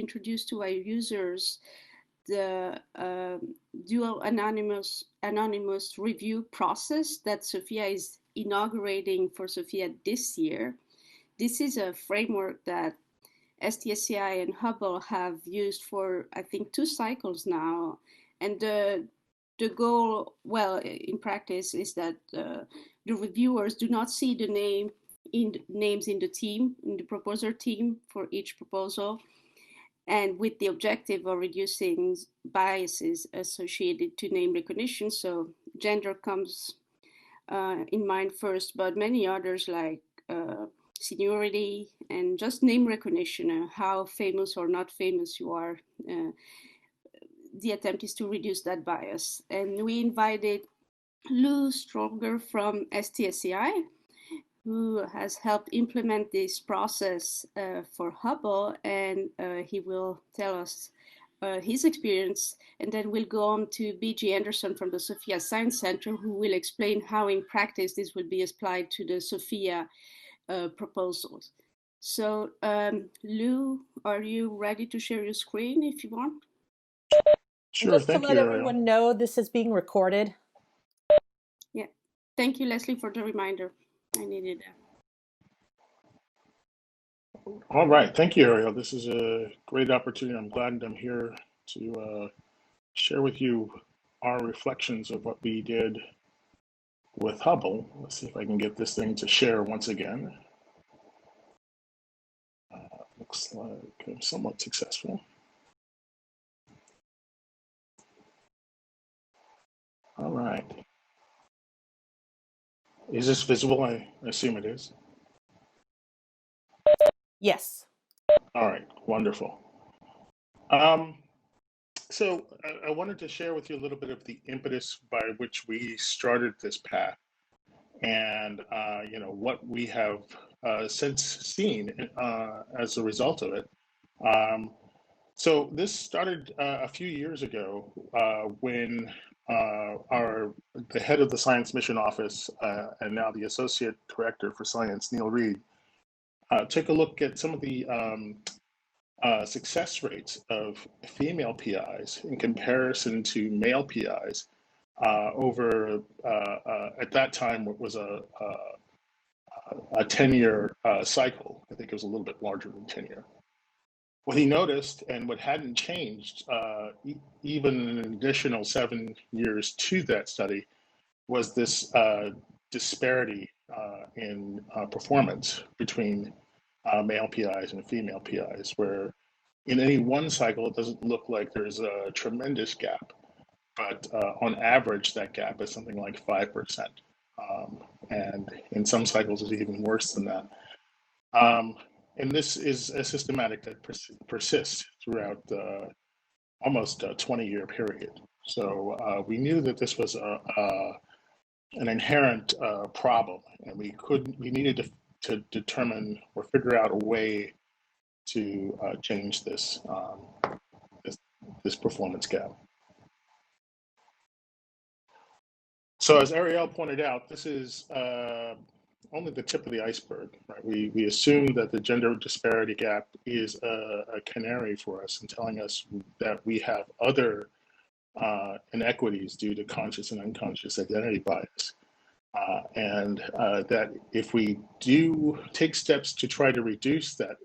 introduce to our users the dual anonymous review process that SOFIA is inaugurating for SOFIA this year. This is a framework that STSCI and Hubble have used for, I think, 2 cycles now. And the goal, well, in practice, is that the reviewers do not see the names in the team, in the proposer team for each proposal, and with the objective of reducing biases associated to name recognition. So gender comes in mind first, but many others like seniority and just name recognition, how famous or not famous you are. The attempt is to reduce that bias. And we invited Lou Stronger from STSCI, who has helped implement this process for Hubble, and he will tell us his experience, and then we'll go on to B.G. Anderson from the SOFIA Science Center, who will explain how in practice this will be applied to the SOFIA proposals. So Lou, are you ready to share your screen if you want? Sure, just thank to let you, everyone know, this is being recorded. Yeah, thank you, Leslie, for the reminder. I needed that. All right, thank you, Ariel. This is a great opportunity. I'm glad I'm here to share with you our reflections of what we did with Hubble. Let's see if I can get this thing to share once again. Looks like I'm somewhat successful. All right. Is this visible? I assume it is. Yes. All right, wonderful. So I wanted to share with you a little bit of the impetus by which we started this path, and what we have since seen as a result of it. So this started a few years ago when the head of the Science Mission Office and now the Associate Director for Science, Neil Reed, took a look at some of the success rates of female PIs in comparison to male PIs over, at that time, what was a 10-year cycle. I think it was a little bit larger than 10-year. What he noticed, and what hadn't changed even an additional 7 years to that study, was this disparity in performance between male PIs and female PIs, where in any one cycle, it doesn't look like there's a tremendous gap, but on average, that gap is something like 5%. And in some cycles, it's even worse than that. And this is a systematic that persists throughout almost a 20-year period. So we knew that this was an inherent problem, and we needed to determine or figure out a way to change this this performance gap. So as Ariel pointed out, this is only the tip of the iceberg, right? We assume that the gender disparity gap is a canary for us in telling us that we have other inequities due to conscious and unconscious identity bias. And that if we do take steps to try to reduce that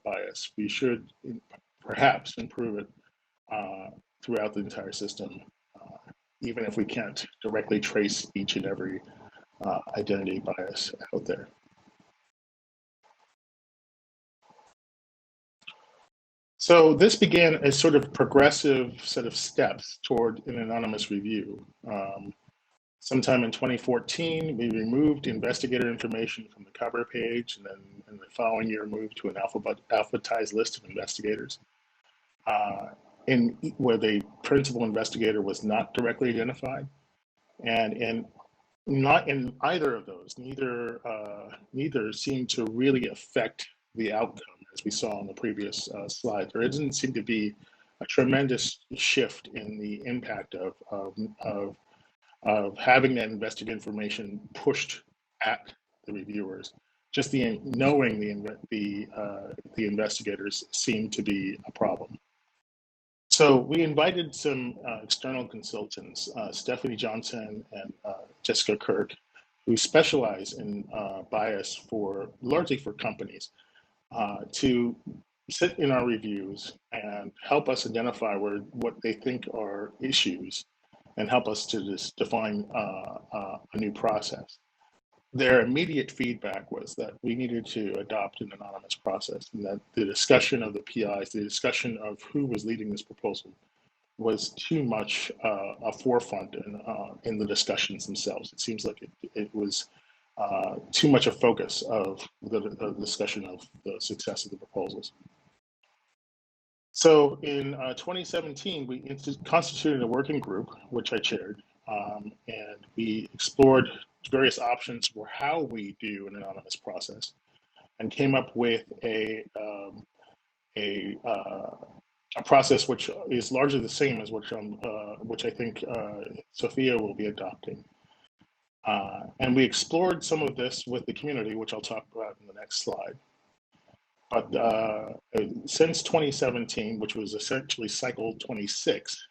bias, we should perhaps improve it throughout the entire system, even if we can't directly trace each and every identity bias out there. So this began a sort of progressive set of steps toward an anonymous review. Sometime in 2014, we removed investigator information from the cover page, and then in the following year moved to an alphabetized list of investigators, where the principal investigator was not directly identified. And not in either of those, neither seemed to really affect the outcome, as we saw on the previous slide. There didn't seem to be a tremendous shift in the impact of having that investigative information pushed at the reviewers just the knowing the investigators seemed to be a problem. So we invited some external consultants, Stephanie Johnson and Jessica Kirk, who specialize in bias largely for companies, to sit in our reviews and help us identify what they think are issues and help us to just define a new process. Their immediate feedback was that we needed to adopt an anonymous process, and that the discussion of the PIs, the discussion of who was leading this proposal, was too much a forefront in the discussions themselves. It seems like it was too much a focus of the discussion of the success of the proposals. So in 2017, we constituted a working group, which I chaired, and we explored various options for how we do an anonymous process, and came up with a process which is largely the same as which I think SOFIA will be adopting. And we explored some of this with the community, which I'll talk about in the next slide. But since 2017, which was essentially cycle 26,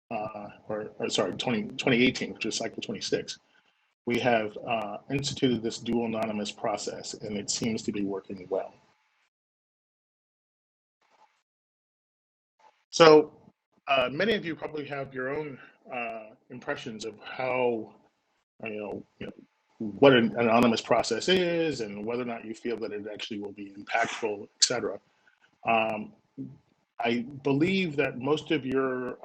2018, which was cycle 26, we have instituted this dual anonymous process, and it seems to be working well. So many of you probably have your own impressions of how, what an anonymous process is and whether or not you feel that it actually will be impactful, et cetera. I believe that most of your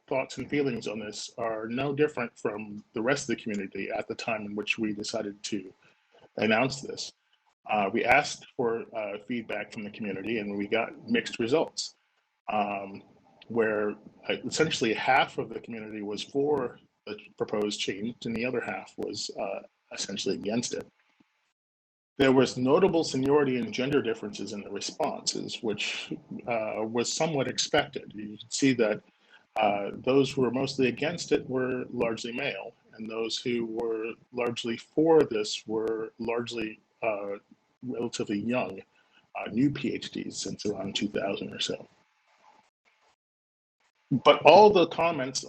thoughts and feelings on this are no different from the rest of the community at the time in which we decided to announce this. We asked for feedback from the community, and we got mixed results, where essentially half of the community was for the proposed change and the other half was essentially against it. There was notable seniority and gender differences in the responses, which was somewhat expected. You can see that those who were mostly against it were largely male, and those who were largely for this were largely relatively young, new PhDs since around 2000 or so. But all the comments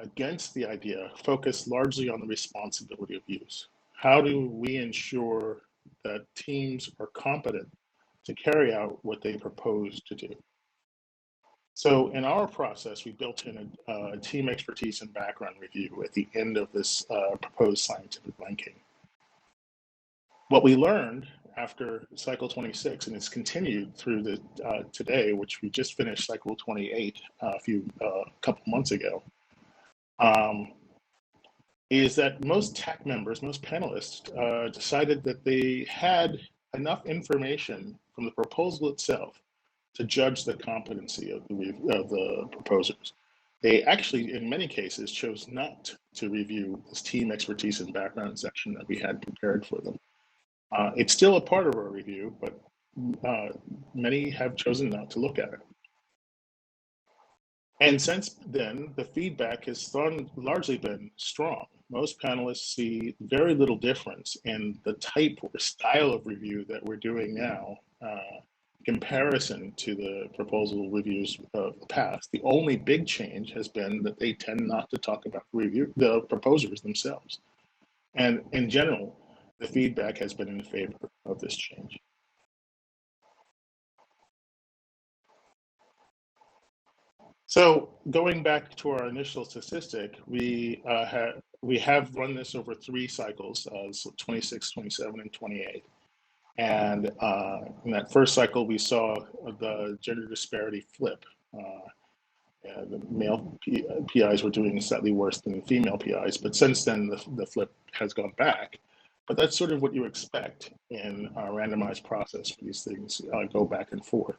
against the idea focus largely on the responsibility of use. How do we ensure that teams are competent to carry out what they propose to do? So in our process, we built in a team expertise and background review at the end of this proposed scientific ranking. What we learned after cycle 26, and it's continued through the today, which we just finished cycle 28 a couple months ago, is that most TAC members, most panelists, decided that they had enough information from the proposal itself to judge the competency of the proposers. They actually, in many cases, chose not to review this team expertise and background section that we had prepared for them. It's still a part of our review, but many have chosen not to look at it. And since then, the feedback has largely been strong. Most panelists see very little difference in the type or style of review that we're doing now in comparison to the proposal reviews of the past. The only big change has been that they tend not to talk about the proposers themselves. And in general, the feedback has been in favor of this change. So going back to our initial statistic, we have run this over 3 cycles, so 26, 27, and 28. And in that first cycle, we saw the gender disparity flip. The male PIs were doing slightly worse than the female PIs, but since then the flip has gone back. But that's sort of what you expect in a randomized process for these things go back and forth.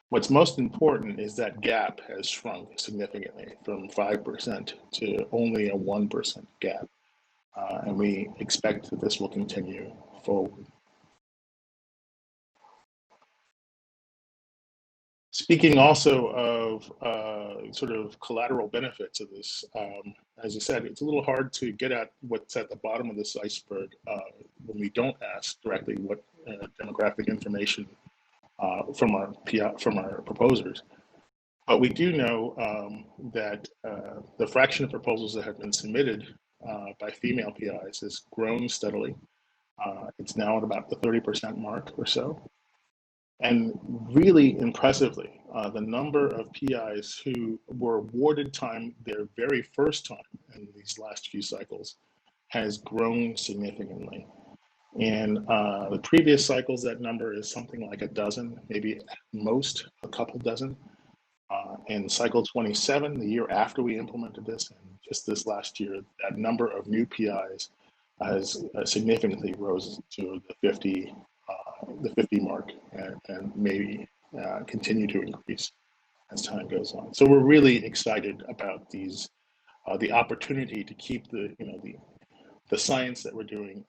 What's most important is that gap has shrunk significantly from 5% to only a 1% gap. And we expect that this will continue forward. Speaking also of sort of collateral benefits of this, as I said, it's a little hard to get at what's at the bottom of this iceberg when we don't ask directly demographic information from our proposers. But we do know that the fraction of proposals that have been submitted by female PIs has grown steadily. It's now at about the 30% mark or so. And really impressively, the number of PIs who were awarded time their very first time in these last few cycles has grown significantly. In the previous cycles, that number is something like a dozen, maybe at most a couple dozen. In cycle 27, the year after we implemented this, and just this last year, that number of new PIs has significantly rose to the 50 mark, and maybe continue to increase as time goes on. So we're really excited about these, the opportunity to keep the science that we're doing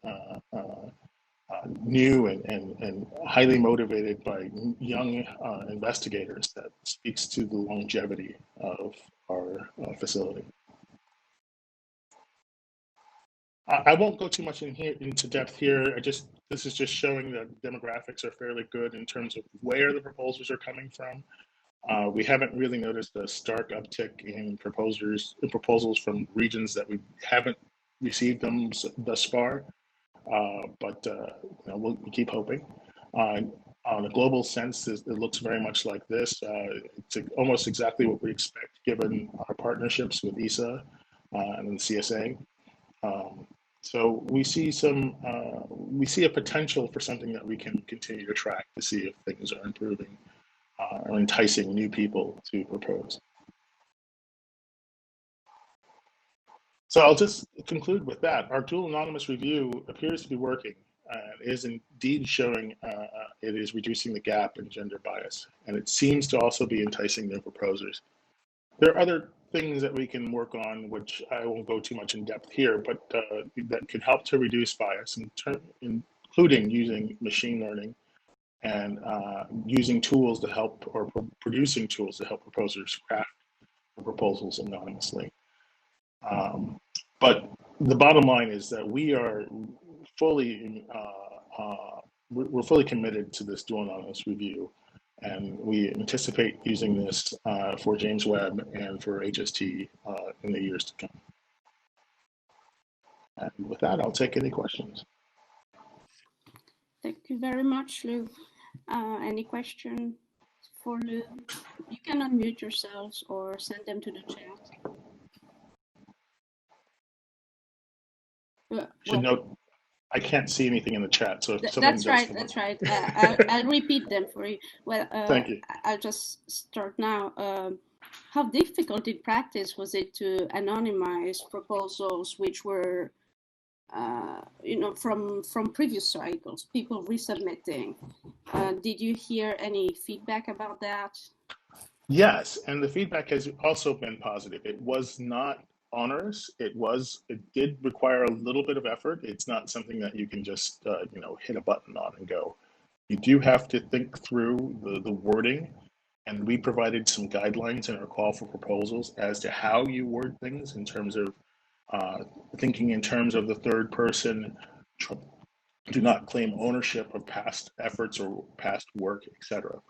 new and highly motivated by young investigators. That speaks to the longevity of our facility. I won't go too much into depth here. This is just showing that demographics are fairly good in terms of where the proposals are coming from. We haven't really noticed a stark uptick in proposals from regions that we haven't received them thus far. But we'll keep hoping. On a global sense, it looks very much like this. It's almost exactly what we expect given our partnerships with ESA and the CSA. So we see a potential for something that we can continue to track to see if things are improving or enticing new people to propose. So I'll just conclude with that. Our dual anonymous review appears to be working. It is indeed showing it is reducing the gap in gender bias, and it seems to also be enticing new proposers. There are other things that we can work on, which I won't go too much in depth here, but that could help to reduce bias, including using machine learning and using tools to help, or producing tools to help proposers craft proposals anonymously. But the bottom line is that we are fully we're fully committed to this dual anonymous review, and we anticipate using this for James Webb and for HST in the years to come. And with that, I'll take any questions. Thank you very much, Lou. Any question for Lou? You can unmute yourselves or send them to the chat. Should note, I can't see anything in the chat, so if that's right. That's right. I'll repeat them for you. Well, thank you. I'll just start now. How difficult in practice was it to anonymize proposals which were, from previous cycles, people resubmitting? Did you hear any feedback about that? Yes, and the feedback has also been positive. It was not onerous. It did require a little bit of effort. It's not something that you can just hit a button on and go. You do have to think through the wording, and we provided some guidelines in our call for proposals as to how you word things in terms of thinking in terms of the third person, do not claim ownership of past efforts or past work, etc.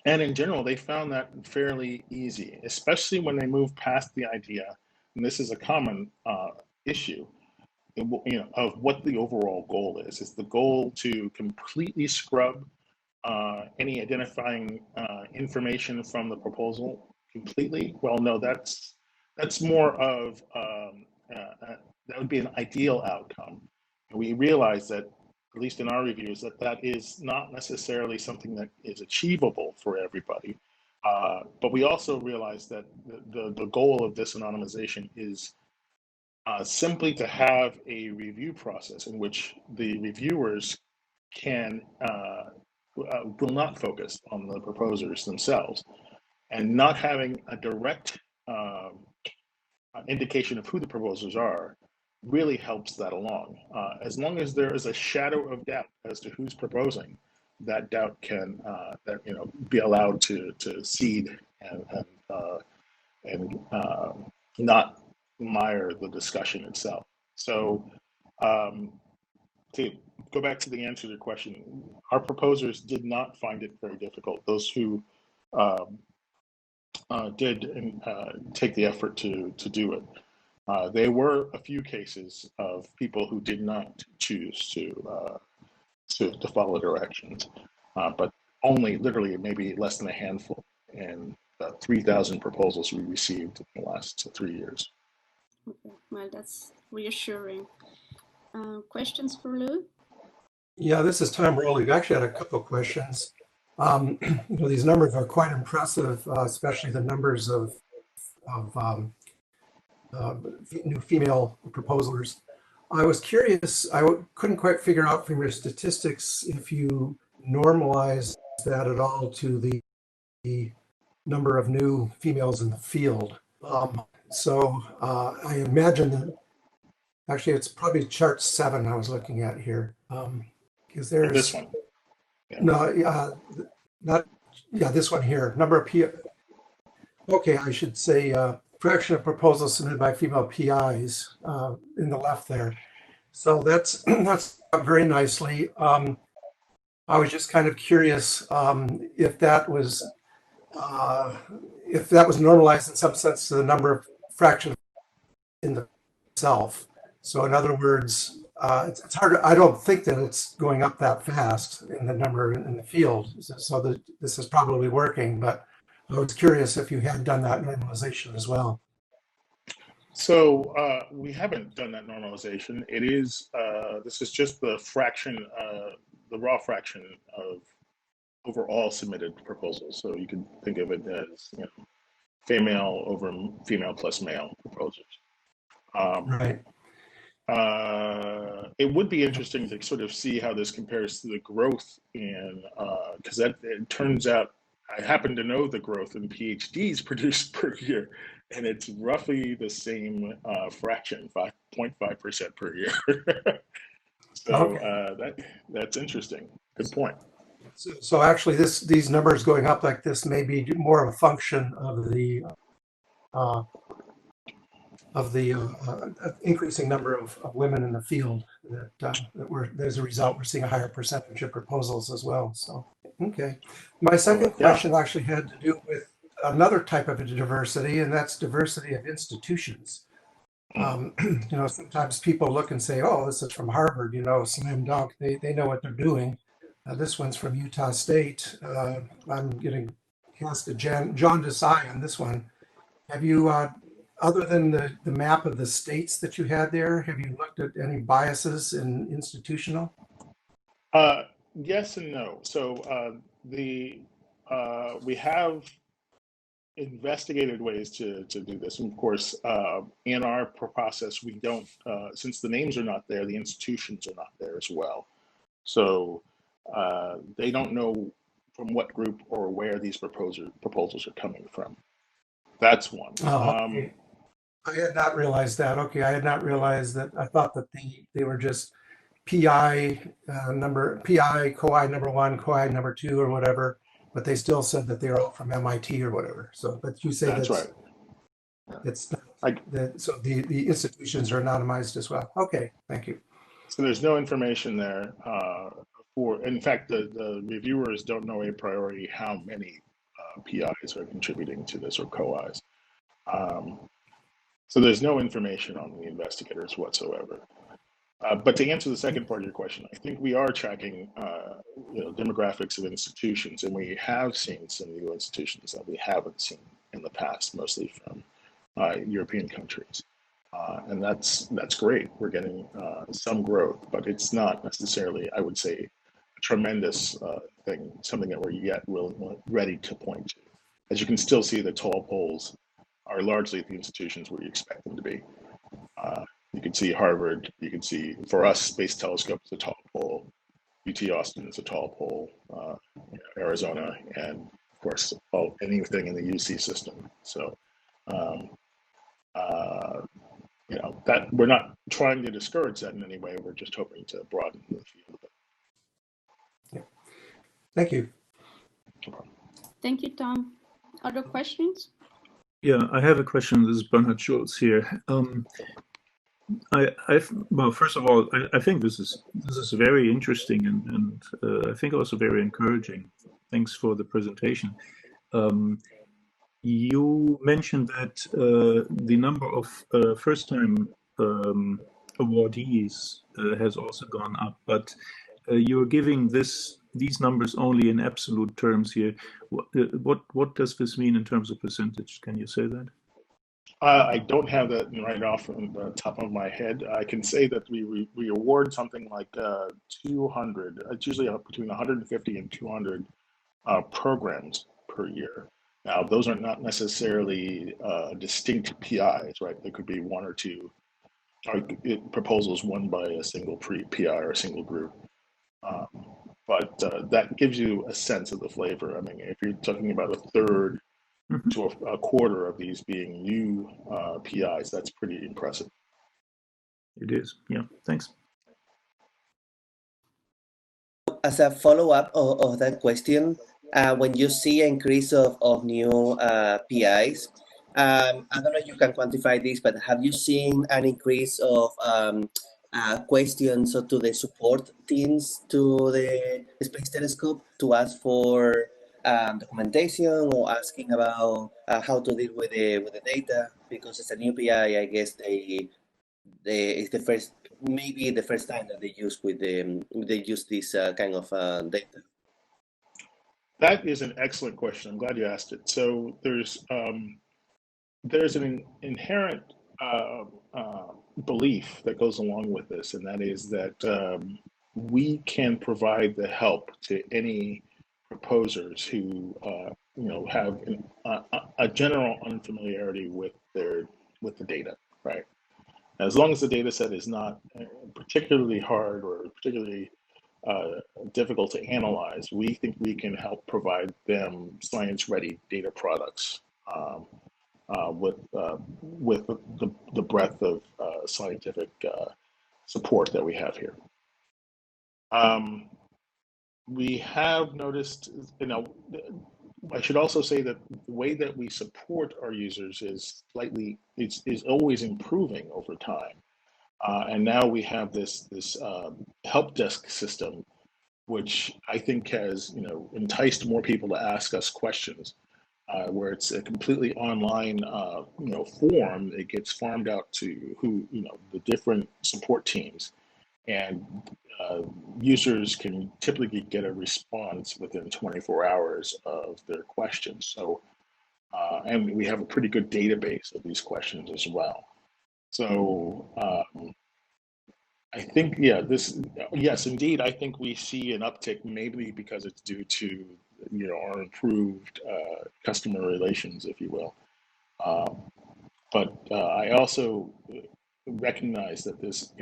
And in general, they found that fairly easy, especially when they move past the idea, and this is a common issue, of what the overall goal is. Is the goal to completely scrub any identifying information from the proposal completely? Well, no, that's more of, that would be an ideal outcome. And we realize that, at least in our reviews, that is not necessarily something that is achievable for everybody. But we also realize that the goal of this anonymization is simply to have a review process in which the reviewers will not focus on the proposers themselves, and not having a direct indication of who the proposers are really helps that along. As long as there is a shadow of doubt as to who's proposing, that doubt can be allowed to seed and not mire the discussion itself. So to go back to the answer to your question. Our proposers did not find it very difficult. Those who um, did take the effort to do it. There were a few cases of people who did not choose to follow directions, but only literally maybe less than a handful in the 3,000 proposals we received in the last 3 years. Okay, well, that's reassuring. Questions for Lou? Yeah, this is Tom Rowley. We actually had a couple of questions. These numbers are quite impressive, especially the numbers of new female proposals. I was curious, couldn't quite figure out from your statistics if you normalize that at all to the number of new females in the field. I imagine that actually it's probably chart 7 I was looking at here. Because there's this one. Yeah. This one here. Number of Okay, I should say fraction of proposals submitted by female PIs in the left there. So that's up very nicely. I was just kind of curious if that was normalized in some sense to the number of fraction in the self. So in other words, it's hard. I don't think that it's going up that fast in the number in the field. So this is probably working, but I was curious if you had done that normalization as well. So we haven't done that normalization. It is this is just the fraction, the raw fraction of overall submitted proposals. So you can think of it as female over female plus male proposals. Right. It would be interesting to sort of see how this compares to the growth in, because it turns out I happen to know the growth in PhDs produced per year, and it's roughly the same fraction, 5.5% per year. So okay. That's interesting. Good point. So actually, these numbers going up like this may be more of a function of the increasing number of women in the field as a result, we're seeing a higher percentage of proposals as well. So, okay. My second question actually had to do with another type of diversity, and that's diversity of institutions. Sometimes people look and say, oh, this is from Harvard, slam dunk. They know what they're doing. This one's from Utah State. I'm getting cast a jaundiced eye on this one. Have you, other than the map of the states that you had there, have you looked at any biases in institutional? Yes and no. So we have investigated ways to do this. And of course, in our process, we don't, since the names are not there, the institutions are not there as well. So they don't know from what group or where these proposals are coming from. That's one. Okay. I had not realized that. Okay, I had not realized that. I thought that they were just PI COI number 1, COI number 2, or whatever, but they still said that they are all from MIT or whatever. So, but you say that's right. It's so the institutions are anonymized as well. Okay, thank you. So there's no information there. In fact, the reviewers don't know a priori how many PIs are contributing to this or COIs. So there's no information on the investigators whatsoever. But to answer the second part of your question, I think we are tracking demographics of institutions, and we have seen some new institutions that we haven't seen in the past, mostly from European countries. And that's great. We're getting some growth, but it's not necessarily, I would say, a tremendous thing, something that we're yet ready to point to. As you can still see, the tall poles are largely at the institutions where you expect them to be. You can see Harvard, you can see, for us, Space Telescope is a tall pole, UT Austin is a tall pole, Arizona, and of course, anything in the UC system. So, that we're not trying to discourage that in any way. We're just hoping to broaden the field. Yeah. Thank you. No problem. Thank you, Tom. Other questions? Yeah, I have a question. This is Bernhard Schulz here. Well, first of all, I think this is very interesting and I think also very encouraging. Thanks for the presentation. You mentioned that the number of first-time awardees has also gone up, but you're giving these numbers only in absolute terms here. What does this mean in terms of percentage? Can you say that? I don't have that right off on the top of my head. I can say that we award something like 200. It's usually between 150 and 200 programs per year. Now, those are not necessarily distinct PIs, right? There could be one or two proposals won by a single PI or a single group. But that gives you a sense of the flavor. I mean, if you're talking about a third to a quarter of these being new PIs, that's pretty impressive. It is, yeah. Thanks. As a follow-up of that question, when you see an increase of new PIs, I don't know if you can quantify this, but have you seen an increase of questions to the support teams to the Space Telescope to ask for documentation or asking about how to deal with the data? Because it's a new PI, I guess it's the first, maybe the first time that they use this kind of data. That is an excellent question. I'm glad you asked it. So there's an inherent belief that goes along with this, and that is that we can provide the help to any proposers who have a general unfamiliarity with the data, right? As long as the data set is not particularly hard or particularly difficult to analyze, we think we can help provide them science-ready data products with the breadth of scientific support that we have here. We have noticed, I should also say that the way that we support our users is always improving over time. And now we have this help desk system, which I think has enticed more people to ask us questions. Where it's a completely online form, it gets farmed out to the different support teams, and users can typically get a response within 24 hours of their questions. So, and we have a pretty good database of these questions as well. So I think, yes, indeed, I think we see an uptick, maybe because it's due to our improved customer relations, if you will. But I also recognize that this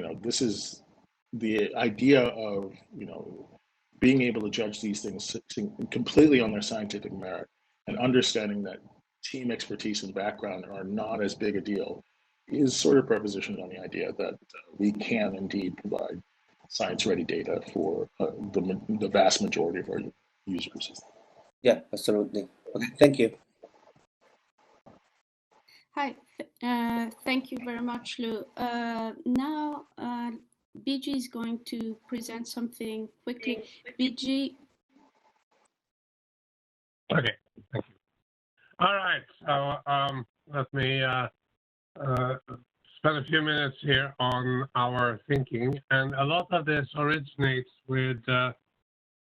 is the idea of being able to judge these things completely on their scientific merit, and understanding that team expertise and background are not as big a deal, is sort of prepositioned on the idea that we can indeed provide science-ready data for the vast majority of our users. Yeah, absolutely. Okay, thank you. Hi, thank you very much, Lou. Now, BG is going to present something quickly. BG. Okay, thank you. All right, so let me spend a few minutes here on our thinking, and a lot of this originates with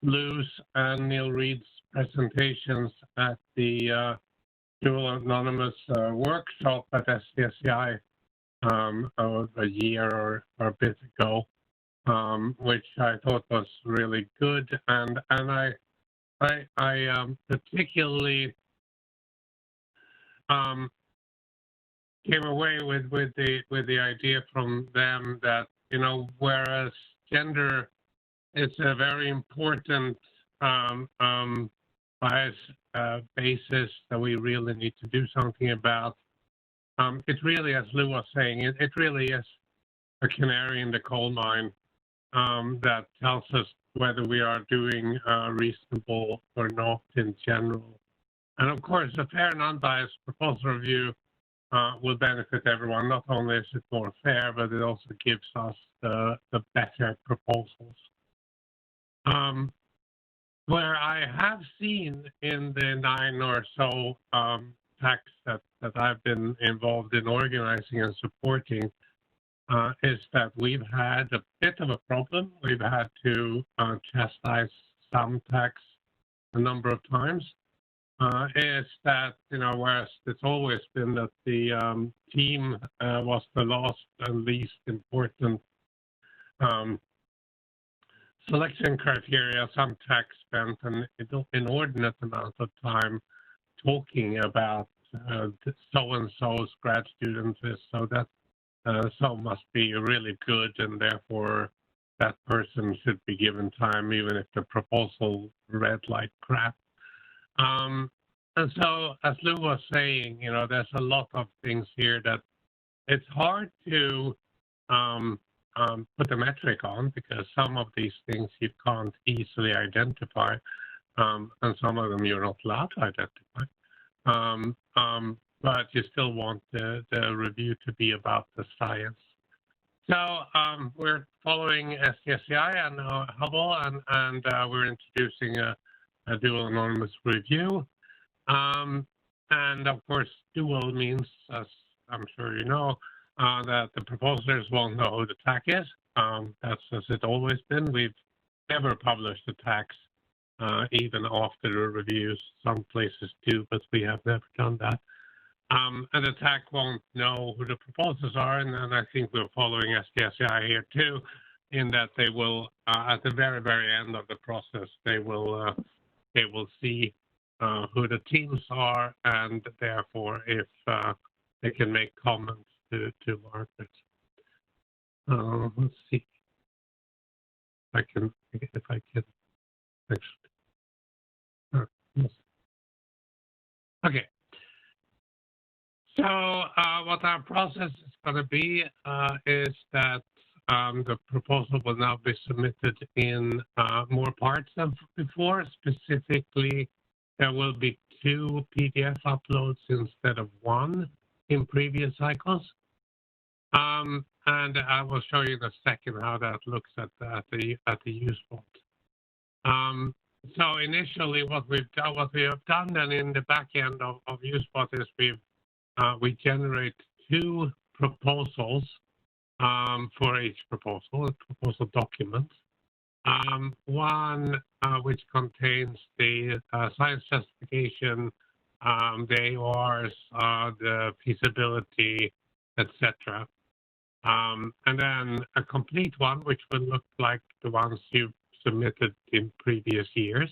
Lou's and Neil Reed's presentations at the Dual Anonymous workshop at SDSCI a year or a bit ago, which I thought was really good, and I particularly came away with the idea from them that whereas gender is a very important bias basis that we really need to do something about, it really, as Lou was saying, it really is a canary in the coal mine that tells us whether we are doing reasonable or not in general. And of course, a fair and unbiased proposal review will benefit everyone. Not only is it more fair, but it also gives us the better proposals. Where I have seen in the 9 or so tax that I've been involved in organizing and supporting is that we've had a bit of a problem. We've had to chastise some tax a number of times. Is that, whereas it's always been that the team was the last and least important selection criteria, some tax spent an inordinate amount of time talking about so-and-so's grad students, so that so must be really good, and therefore that person should be given time even if the proposal read like crap. And so, as Lou was saying, there's a lot of things here that it's hard to put a metric on, because some of these things you can't easily identify, and some of them you're not allowed to identify. But you still want the review to be about the science. So we're following SDSCI and Hubble, and we're introducing a dual anonymous review. And of course, dual means, as I'm sure you know, that the proposers won't know who the TAC is. That's as it's always been. We've never published the TACs, even after the reviews. Some places do, but we have never done that. And the TAC won't know who the proposers are, and I think we're following SDSCI here too, in that they will, at the very, very end of the process, they will see who the teams are, and therefore if they can make comments to Margaret. Let's see if I can actually. Okay. So what our process is going to be is that the proposal will now be submitted in more parts than before. Specifically, there will be 2 PDF uploads instead of 1 in previous cycles. And I will show you in a second how that looks at the use spot. So initially, what we have done then in the back end of UseBot is we generate 2 proposals for each proposal, a proposal document. One which contains the science justification, the AORs, the feasibility, etc. And then a complete one, which will look like the ones you submitted in previous years.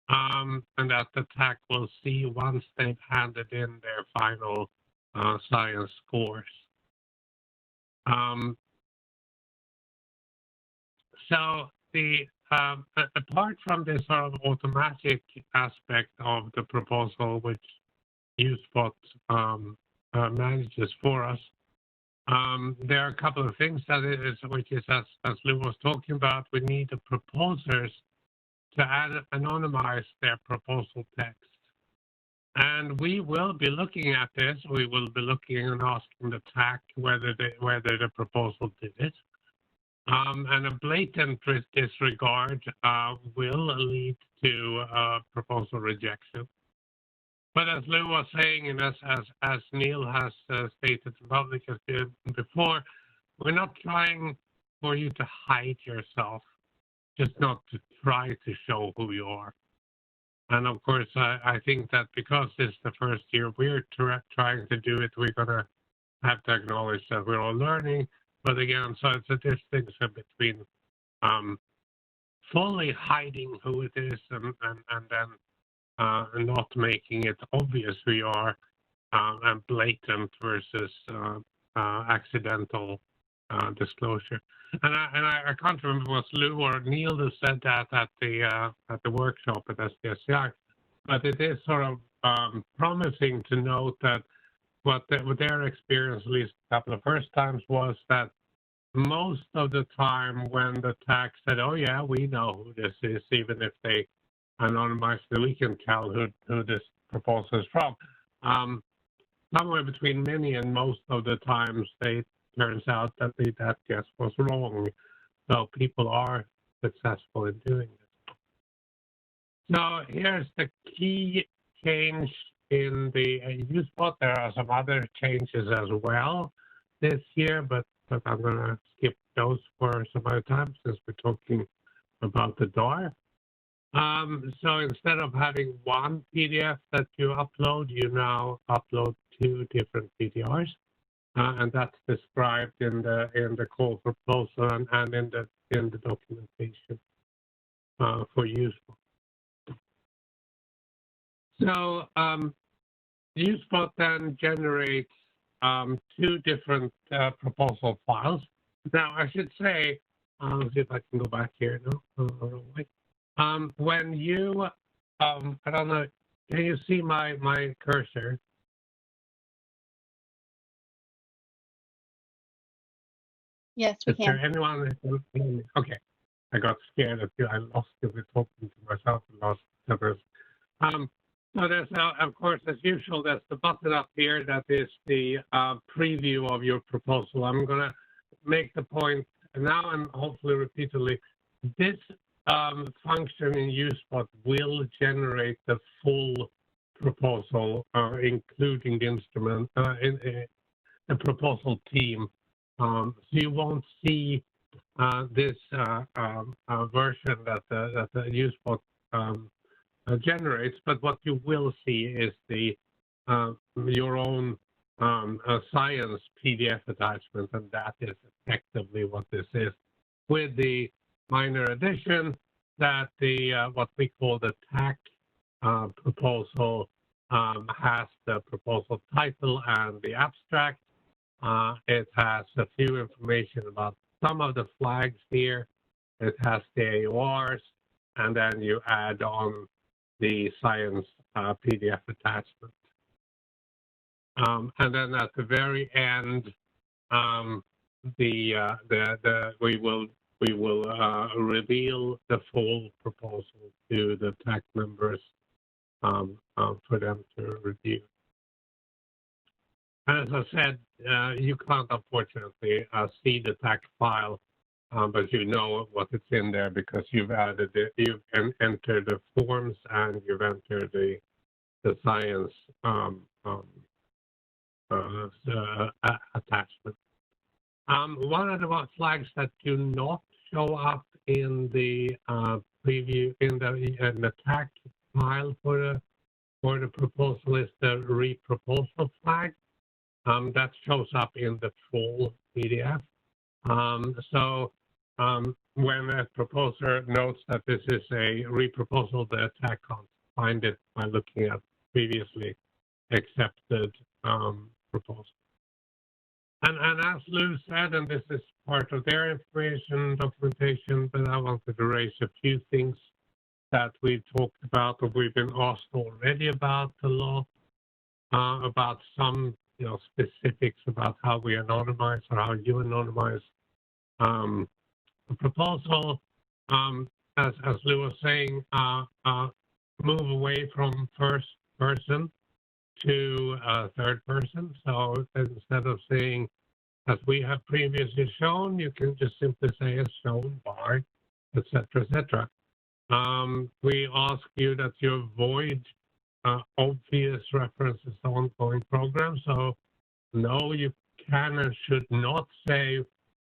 And that the TAC will see once they've handed in their final science scores. So apart from this sort of automatic aspect of the proposal, which UseBot manages for us, there are a couple of things that which is as Lou was talking about, we need the proposers to anonymize their proposal text. And we will be looking at this. We will be looking and asking the TAC whether the proposal did it. And a blatant disregard will lead to proposal rejection. But as Lou was saying, and as Neil has stated in public before, we're not trying for you to hide yourself, just not to try to show who you are. And of course, I think that because this is the first year we're trying to do it, we're going to have to acknowledge that we're all learning. But again, so it's a distinction between fully hiding who it is and then not making it obvious who you are, and blatant versus accidental disclosure. And I can't remember was Lou or Neil that said that at the workshop at SDSCI, but it is sort of promising to note that what their experience, at least a couple of first times, was that most of the time when the TAC said, "Oh yeah, we know who this is," even if they anonymized, we can tell who this proposal is from. somewhere between many and most of the times, it turns out that that guess was wrong. So people are successful in doing it. So here's the key change in the use spot. There are some other changes as well this year, but I'm going to skip those for some other time since we're talking about the DAR. So instead of having one PDF that you upload, you now upload 2 different PDRs, and that's described in the call for proposal and in the documentation for use. So USpot then generates 2 different proposal files. Now I should say, let's see if I can go back here. No, when you, I don't know, can you see my cursor? Yes, we Is can. there anyone? Okay, I got scared that I lost you with talking to myself and lost others. So there's, of course, as usual, there's the button up here that is the preview of your proposal. I'm going to make the point now and hopefully repeatedly. This function in USpot will generate the full proposal, including the instrument, the proposal team. So you won't see this version that the USpot generates, but what you will see is the your own science PDF attachment, and that is effectively what this is, with the minor addition that the what we call the TAC proposal has the proposal title and the abstract. It has a few information about some of the flags here. It has the AORs, and then you add on the science PDF attachment. And then at the very end, we will reveal the full proposal to the TAC members for them to review. As I said, you can't unfortunately see the TAC file, but you know what it's in there because you've added it, you've entered the forms and you've entered the science attachment. One of the flags that do not show up in the preview in the TAC file for the proposal is the re-proposal flag. That shows up in the full PDF. So when a proposer notes that this is a re-proposal, the TAC can't find it by looking at previously accepted proposal. And as Lou said, and this is part of their information documentation, but I wanted to raise a few things that we've talked about or we've been asked already about a lot, about some specifics about how we anonymize or how you anonymize a proposal. As Lou was saying, move away from first person to third person. So instead of saying, as we have previously shown, you can just simply say as shown by, etc., etc. We ask you that you avoid obvious references to ongoing programs. So no, you can and should not say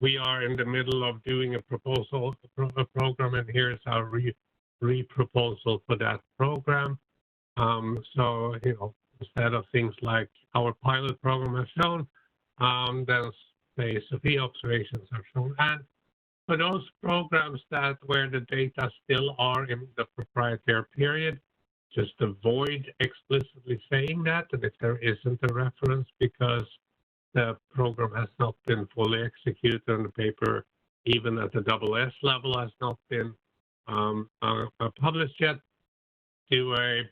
we are in the middle of doing a proposal, a program, and here's our re-proposal for that program. So instead of things like our pilot program has shown, then say SOFIA observations are shown. And for those programs where the data still are in the proprietary period, just avoid explicitly saying that, and if there isn't a reference because the program has not been fully executed and the paper, even at the SS level, has not been published yet, do a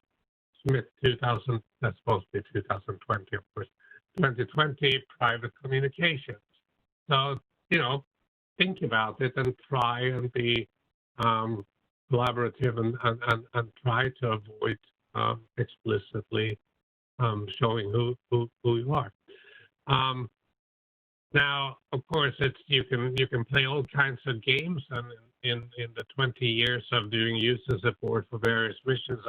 Smith 2000, that's supposed to be 2020, of course, 2020 private communications. So, think about it and try and be collaborative and try to avoid explicitly showing who you are. Now, of course, you can play all kinds of games, and in the 20 years of doing user support for various missions,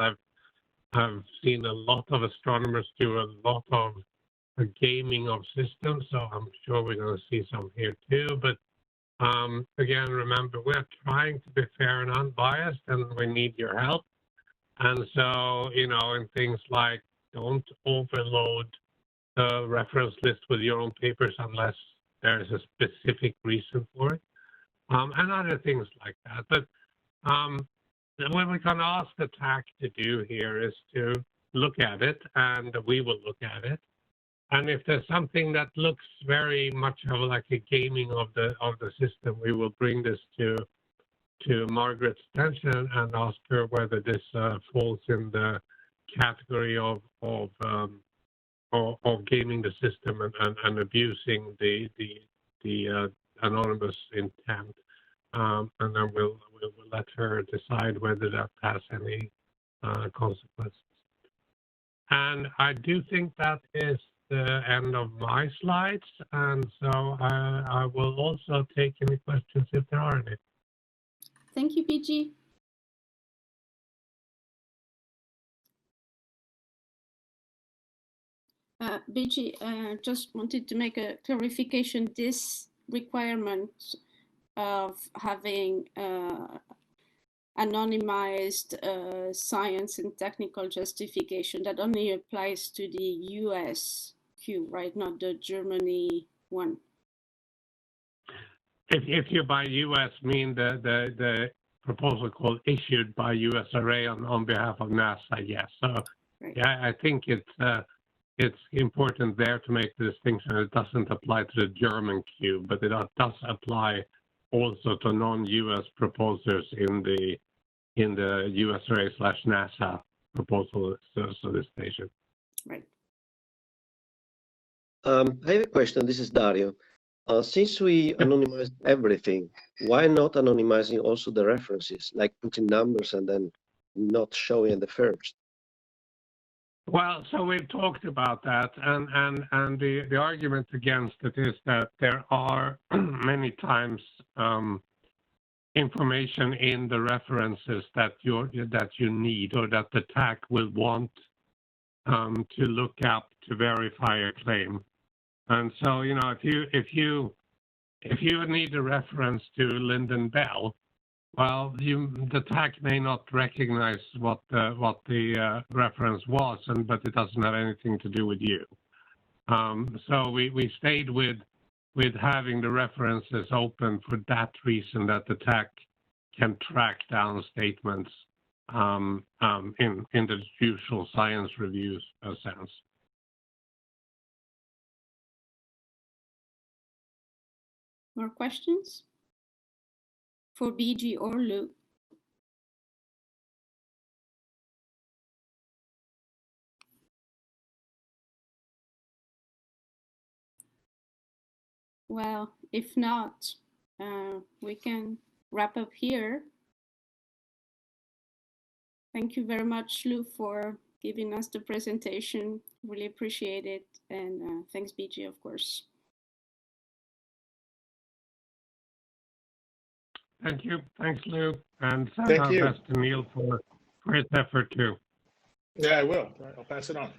I've seen a lot of astronomers do a lot of gaming of systems, so I'm sure we're going to see some here too. But again, remember, we're trying to be fair and unbiased, and we need your help. And so, in things like don't overload the reference list with your own papers unless there is a specific reason for it, and other things like that. But what we can ask the TAC to do here is to look at it, and we will look at it. And if there's something that looks very much of like a gaming of the system, we will bring this to Margaret's attention and ask her whether this falls in the category of gaming the system and abusing the anonymous intent. And then we'll let her decide whether that has any consequences. And I do think that is the end of my slides, and so I will also take any questions if there are any. Thank you, PG. BG, just wanted to make a clarification. This requirement of having anonymized science and technical justification, that only applies to the US queue, right? Not the Germany one. If you by US mean the proposal call issued by USRA on behalf of NASA, yes. So right. Yeah, I think it's important there to make the distinction. It doesn't apply to the German queue, but it does apply also to non-US proposers in the USRA/NASA proposal solicitation. Right. I have a question. This is Dario. Since we anonymized everything, why not anonymizing also the references, like putting numbers and then not showing the first? Well, so we've talked about that, and the argument against it is that there are many times information in the references that you need or that the TAC will want to look up to verify a claim. And so, if you need a reference to Lyndon Bell, well, the TAC may not recognize what the reference was, but it doesn't have anything to do with you. So we stayed with having the references open for that reason, that the TAC can track down statements in the usual science reviews sense. More questions for BG or Lou? Well, if not, we can wrap up here. Thank you very much, Lou, for giving us the presentation. Really appreciate it. And thanks, BG, of course. Thank you. Thanks, Lou. And thank you. Best to Neil for his effort too. Yeah, I will. I'll pass it on.